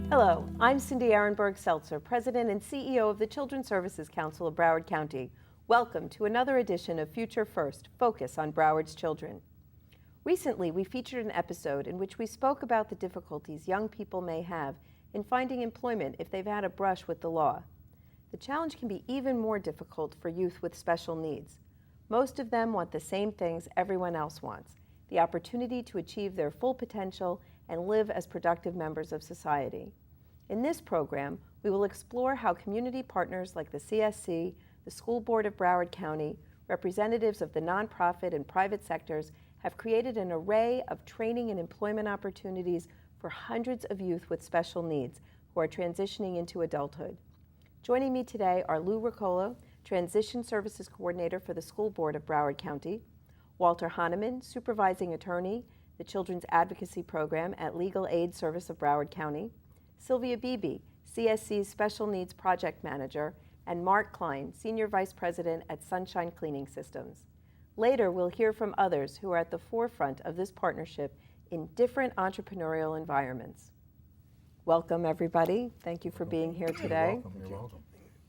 Hello, I'm Cindy Ehrenberg-Seltzer, President and CEO of the Children's Services Council of Broward County. Welcome to another edition of Future First, Focus on Broward's Children. Recently, we featured an episode in which we spoke about the difficulties young people may have in finding employment if they've had a brush with the law. The challenge can be even more difficult for youth with special needs. Most of them want the same things everyone else wants, the opportunity to achieve their full potential and live as productive members of society. In this program, we will explore how community partners like the CSC, the School Board of Broward County, representatives of the nonprofit and private sectors have created an array of training and employment opportunities for hundreds of youth with special needs who are transitioning into adulthood. Joining me today are Lou Ruccolo, Transition Services Coordinator for the School Board of Broward County, Walter Honaman, Supervising Attorney, the Children's Advocacy Program at Legal Aid Service of Broward County, Silvia Beebe, CSC's Special Needs Project Manager, and Mark Klein, Senior Vice President at Sunshine Cleaning Systems. Later, we'll hear from others who are at the forefront of this partnership in different entrepreneurial environments. Welcome, everybody. Thank you for being here today. You're welcome.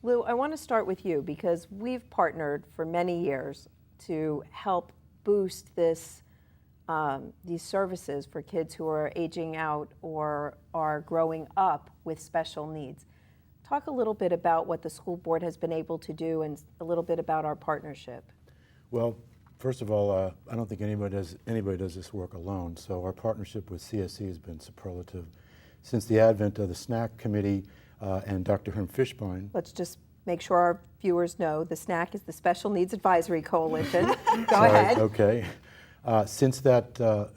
Lou, I want to start with you because we've partnered for many years to help boost these services for kids who are aging out or are growing up with special needs. Talk a little bit about what the school board has been able to do and a little bit about our partnership. Well, first of all, I don't think anybody does this work alone. So our partnership with CSC has been superlative. Since the advent of the SNAC committee and Dr. Herm Fishbein. Let's just make sure our viewers know the SNAC is the Special Needs Advisory Coalition. Go Sorry, ahead. Okay. Since that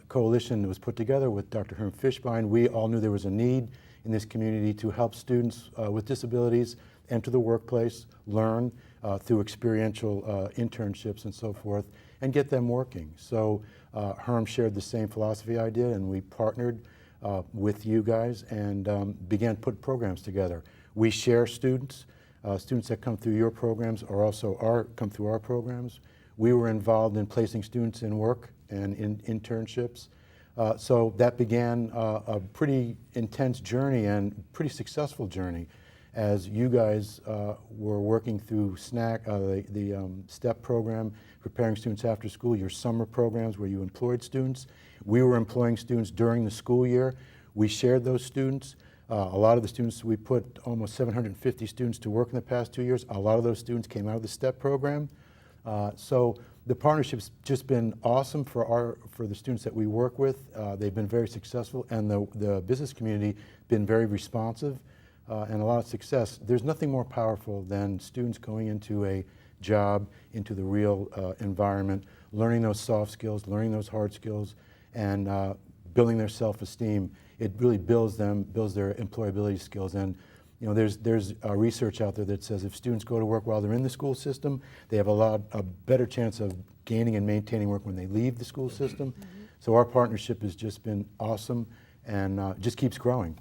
coalition was put together with Dr. Herm Fishbein, we all knew there was a need in this community to help students with disabilities enter the workplace, learn through experiential internships and so forth, and get them working. So Herm shared the same philosophy idea, and we partnered with you guys and began to put programs together. We share students. Students that come through your programs are also come through our programs. We were involved in placing students in work and in internships. So that began a pretty intense journey and pretty successful journey as you guys were working through SNAC, the STEP program, preparing students after school, your summer programs where you employed students. We were employing students during the school year. We shared those students. A lot of the students, we put almost 750 students to work in the past 2 years. A lot of those students came out of the STEP program. So the partnership's just been awesome for the students that we work with. They've been very successful, and the business community been very responsive and a lot of success. There's nothing more powerful than students going into a job, into the real environment, learning those soft skills, learning those hard skills, and building their self-esteem. It really builds their employability skills. And you know, there's research out there that says if students go to work while they're in the school system, they have a better chance of gaining and maintaining work when they leave the school system. Mm-hmm. So our partnership has just been awesome and just keeps growing.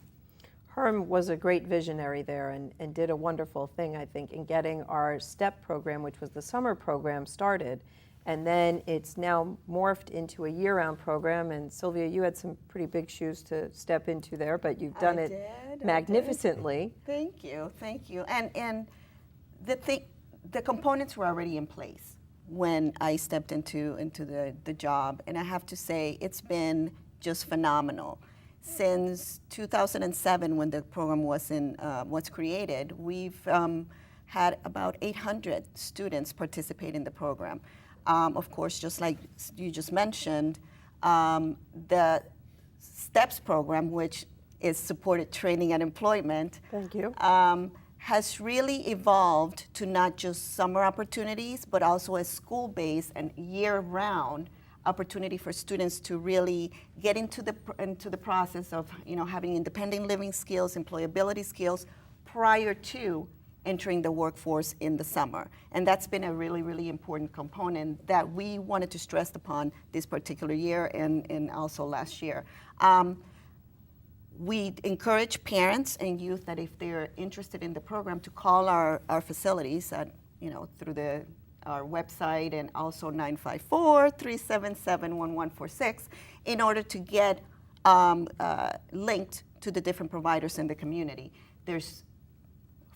Herm was a great visionary there and did a wonderful thing, I think, in getting our STEP program, which was the summer program, started. And then it's now morphed into a year-round program. And Silvia, you had some pretty big shoes to step into there, but you've done it magnificently. Thank you, thank you. And the components were already in place when I stepped into the job. And I have to say, it's been just phenomenal. Since 2007, when the program was created, we've had about 800 students participate in the program. Of course, just like you just mentioned, the STEPS program, which is supported training and employment, thank you, has really evolved to not just summer opportunities, but also a school-based and year-round opportunity for students to really get into the process of having independent living skills, employability skills prior to entering the workforce in the summer. And that's been a really, really important component that we wanted to stress upon this particular year and also last year. We encourage parents and youth that if they're interested in the program to call our facilities at, through our website and also 954-377-1146 in order to get linked to the different providers in the community. There's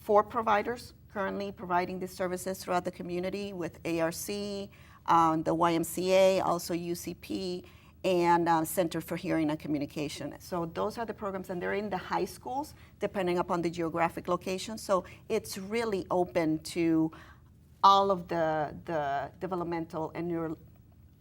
4 providers currently providing these services throughout the community with ARC, the YMCA, also UCP, and Center for Hearing and Communication. So those are the programs, and they're in the high schools, depending upon the geographic location. So it's really open to all of the developmental and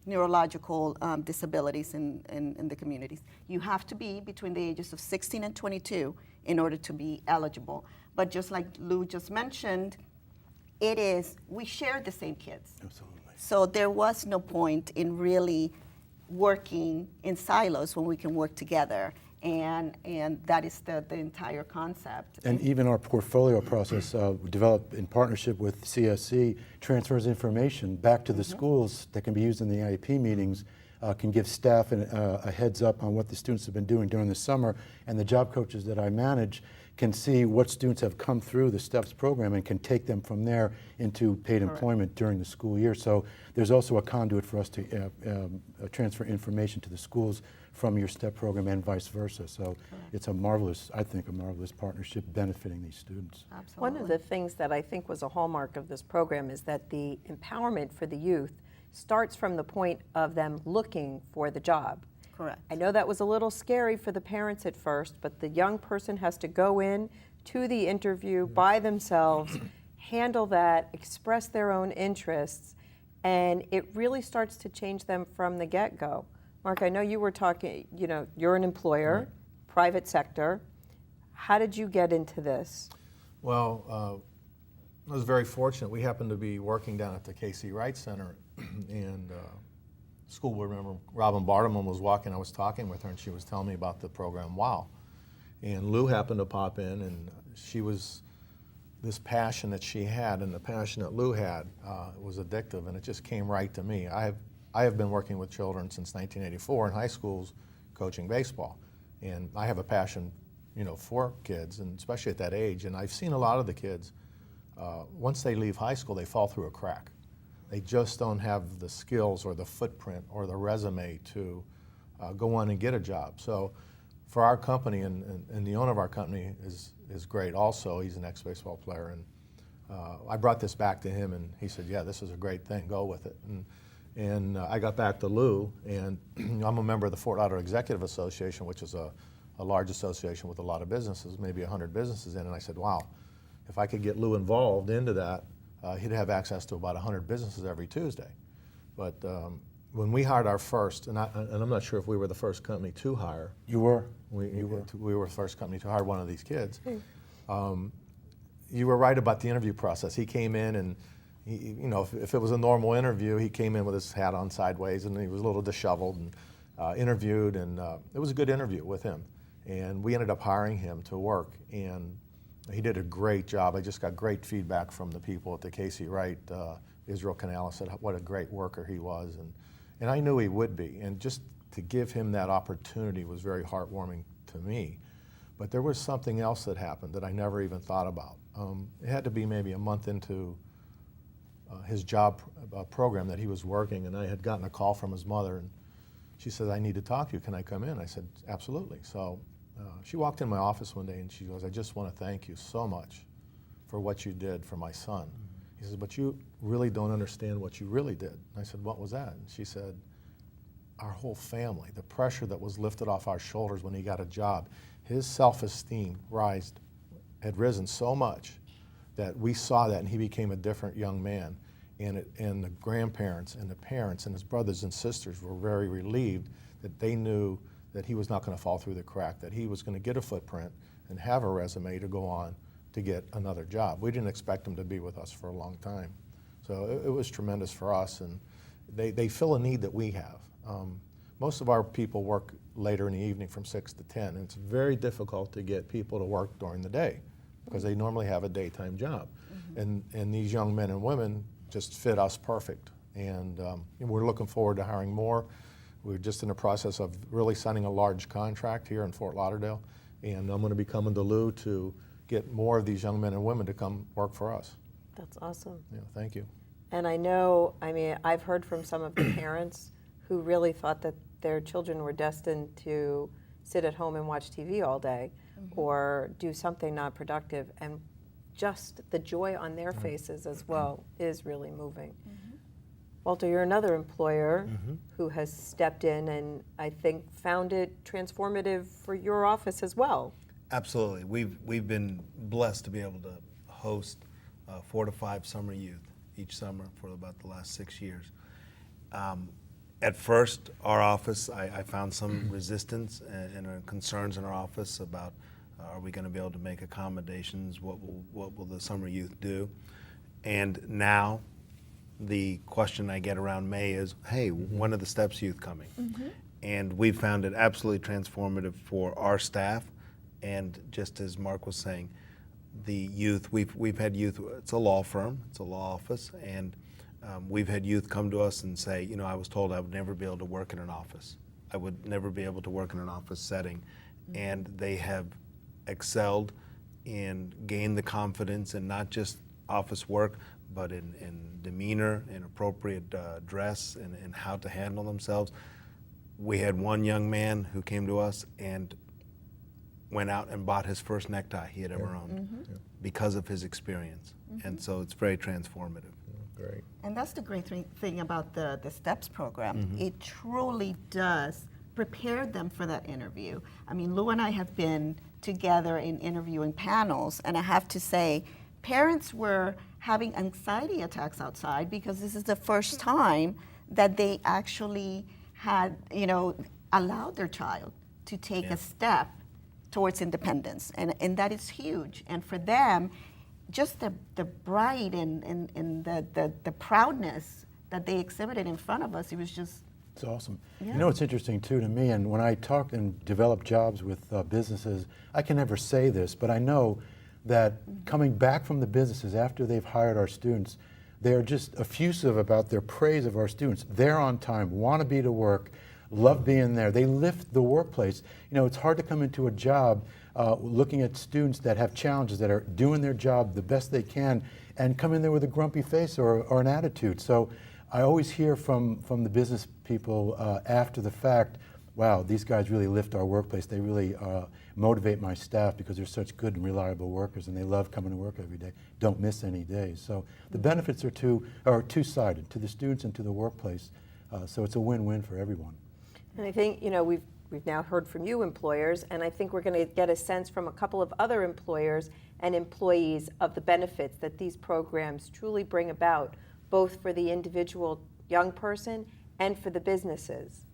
neurological disabilities in the communities. You have to be between the ages of 16 and 22 in order to be eligible. But just like Lou just mentioned, we share the same kids. Absolutely. So there was no point in really working in silos when we can work together. And that is the entire concept. And even our portfolio process developed in partnership with CSC transfers information back to the schools that can be used in the IEP meetings, can give staff a heads up on what the students have been doing during the summer, and the job coaches that I manage can see what students have come through the STEPS program and can take them from there into paid employment during the school year. So there's also a conduit for us to transfer information to the schools from your STEP program and vice versa. So it's a marvelous, I think, a marvelous partnership benefiting these students. Absolutely. One of the things that I think was a hallmark of this program is that the empowerment for the youth starts from the point of them looking for the job. Correct. I know that was a little scary for the parents at first, but the young person has to go in to the interview by themselves, handle that, express their own interests, and it really starts to change them from the get-go. Mark, I know you were talking, you're an employer, private sector. How did you get into this? Well, I was very fortunate. We happened to be working down at the Casey Wright Center, and school board member Robin Bartleman was walking. I was talking with her, and she was telling me about the program. Wow. And Lou happened to pop in, and this passion that she had and the passion that Lou had was addictive, and it just came right to me. I have been working with children since 1984 in high schools, coaching baseball, and I have a passion, for kids, and especially at that age. And I've seen a lot of the kids, once they leave high school, they fall through a crack. They just don't have the skills or the footprint or the resume to go on and get a job. So for our company, and the owner of our company is great also, he's an ex-baseball player, and I brought this back to him, and he said, yeah, this is a great thing, go with it. And I got back to Lou, and I'm a member of the Fort Lauderdale Executive Association, which is a large association with a lot of businesses, maybe 100 businesses in, and I said, wow, if I could get Lou involved into that, he'd have access to about 100 businesses every Tuesday. But when we hired our first, and I'm not sure if we were the first company to hire. You were? We were the first company to hire one of these kids. You were right about the interview process. He came in, and if it was a normal interview, he came in with his hat on sideways, and he was a little disheveled, and interviewed, and it was a good interview with him. And we ended up hiring him to work, and he did a great job. I just got great feedback from the people at the Casey Wright. Israel Canales said what a great worker he was, and I knew he would be. And just to give him that opportunity was very heartwarming to me. But there was something else that happened that I never even thought about. It had to be maybe a month into his job program that he was working, and I had gotten a call from his mother, and she said, I need to talk to you. Can I come in? I said, absolutely. So she walked in my office one day, and she goes, I just want to thank you so much for what you did for my son. He says, but you really don't understand what you really did. And I said, what was that? And she said, our whole family, the pressure that was lifted off our shoulders when he got a job, his self-esteem had risen so much that we saw that, and he became a different young man. And the grandparents and the parents and his brothers and sisters were very relieved that they knew that he was not going to fall through the crack, that he was going to get a footprint and have a resume to go on to get another job. We didn't expect him to be with us for a long time. So it was tremendous for us, and they fill a need that we have. Most of our people work later in the evening from 6 to 10, and it's very difficult to get people to work during the day because they normally have a daytime job. And these young men and women just fit us perfect. And we're looking forward to hiring more. We're just in the process of really signing a large contract here in Fort Lauderdale, and I'm going to be coming to Lou to get more of these young men and women to come work for us. That's awesome. Yeah, thank you. And I've heard from some of the parents who really thought that their children were destined to sit at home and watch TV all day or do something not productive, and just the joy on their faces as well is really moving. Walter, you're another employer who has stepped in and I think found it transformative for your office as well. Absolutely. We've been blessed to be able to host 4 to 5 summer youth each summer for about the last 6 years. At first, our office, I found some resistance and concerns in our office about are we going to be able to make accommodations? What will the summer youth do? And now, the question I get around May is, hey, when are the STEPS youth coming? And we've found it absolutely transformative for our staff. And just as Mark was saying, the youth, we've had youth, it's a law firm, it's a law office, and we've had youth come to us and say, you know, I was told I would never be able to work in an office. I would never be able to work in an office setting. And they have excelled and gained the confidence in not just office work, but in demeanor, in appropriate dress, and how to handle themselves. We had one young man who came to us and went out and bought his first necktie he had ever owned because of his experience. And so it's very transformative. Great. And that's the great thing about the STEPS program. It truly does prepare them for that interview. I mean, Lou and I have been together in interviewing panels, and I have to say, parents were having anxiety attacks outside because this is the first time that they actually had, you know, allowed their child to take a step towards independence, and that is huge. And for them, just the pride and the proudness that they exhibited in front of us, it was just. It's awesome. Yeah. You know, it's interesting too to me, and when I talk and develop jobs with businesses, I can never say this, but I know that coming back from the businesses after they've hired our students, they're just effusive about their praise of our students. They're on time, want to be to work, love being there. They lift the workplace. You know, it's hard to come into a job looking at students that have challenges, that are doing their job the best they can, and come in there with a grumpy face or an attitude. So I always hear from the business people after the fact, wow, these guys really lift our workplace. They really motivate my staff because they're such good and reliable workers, and they love coming to work every day. Don't miss any days. So the benefits are two-sided, to the students and to the workplace. So it's a win-win for everyone. And I think, you know, we've now heard from you employers, and I think we're going to get a sense from a couple of other employers and employees of the benefits that these programs truly bring about, both for the individual young person and for the businesses.